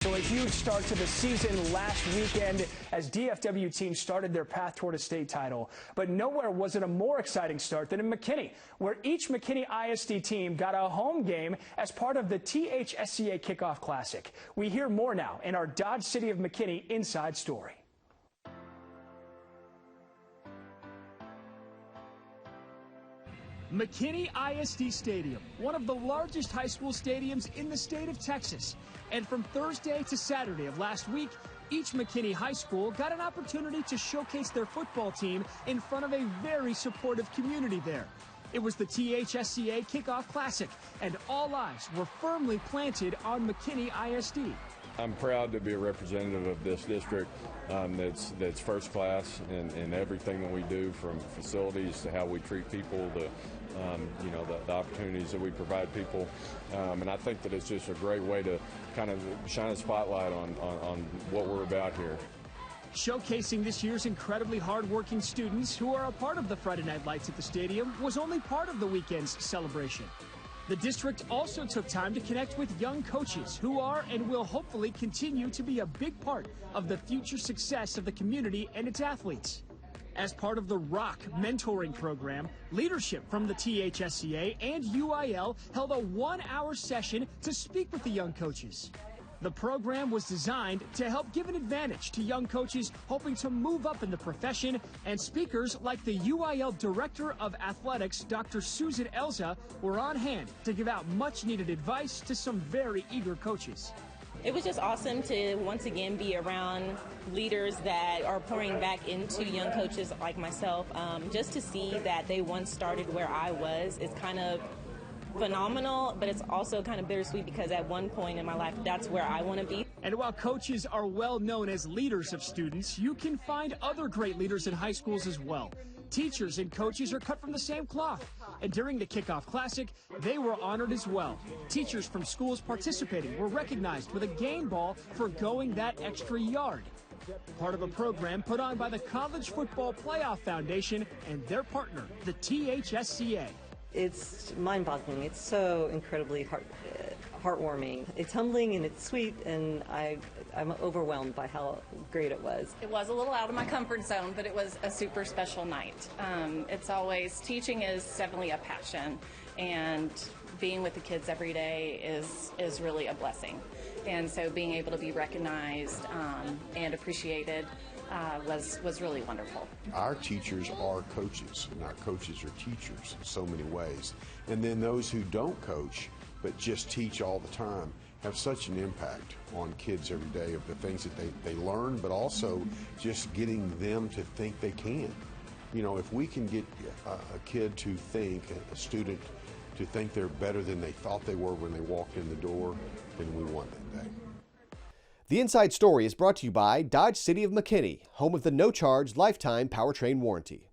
So a huge start to the season last weekend as DFW teams started their path toward a state title. But nowhere was it a more exciting start than in McKinney, where each McKinney ISD team got a home game as part of the THSCA Kickoff Classic. We hear more now in our Dodge City of McKinney Inside Story. McKinney ISD Stadium, one of the largest high school stadiums in the state of Texas. And from Thursday to Saturday of last week, each McKinney high school got an opportunity to showcase their football team in front of a very supportive community there. It was the THSCA Kickoff Classic, and all eyes were firmly planted on McKinney ISD. I'm proud to be a representative of this district that's first class in everything that we do, from facilities to how we treat people, the opportunities that we provide people. And I think that it's just a great way to kind of shine a spotlight on what we're about here. Showcasing this year's incredibly hardworking students who are a part of the Friday Night Lights at the stadium was only part of the weekend's celebration. The district also took time to connect with young coaches who are and will hopefully continue to be a big part of the future success of the community and its athletes. As part of the ROCK mentoring program, leadership from the THSCA and UIL held a one-hour session to speak with the young coaches. The program was designed to help give an advantage to young coaches hoping to move up in the profession, and speakers like the UIL Director of Athletics, Dr. Susan Elza, were on hand to give out much-needed advice to some very eager coaches. It was just awesome to once again be around leaders that are pouring back into young coaches like myself. Just to see that they once started where I was is kind of phenomenal, but it's also kind of bittersweet because at one point in my life, that's where I want to be. And while coaches are well known as leaders of students, you can find other great leaders in high schools as well. Teachers and coaches are cut from the same cloth, and during the Kickoff Classic, they were honored as well. Teachers from schools participating were recognized with a game ball for going that extra yard. Part of a program put on by the College Football Playoff Foundation and their partner, the THSCA. It's mind-boggling. It's so incredibly heartwarming. It's humbling and it's sweet, and I'm overwhelmed by how great it was. It was a little out of my comfort zone, but it was a super special night. Teaching is definitely a passion, and being with the kids every day is really a blessing. And so being able to be recognized and appreciated was really wonderful. Our teachers are coaches, and our coaches are teachers in so many ways. And then those who don't coach, but just teach all the time, have such an impact on kids every day of the things that they learn, but also just getting them to think they can. You know, if we can get a kid to think, a student to think they're better than they thought they were when they walked in the door, then we won that day. The Inside Story is brought to you by Dodge City of McKinney, home of the no-charge lifetime powertrain warranty.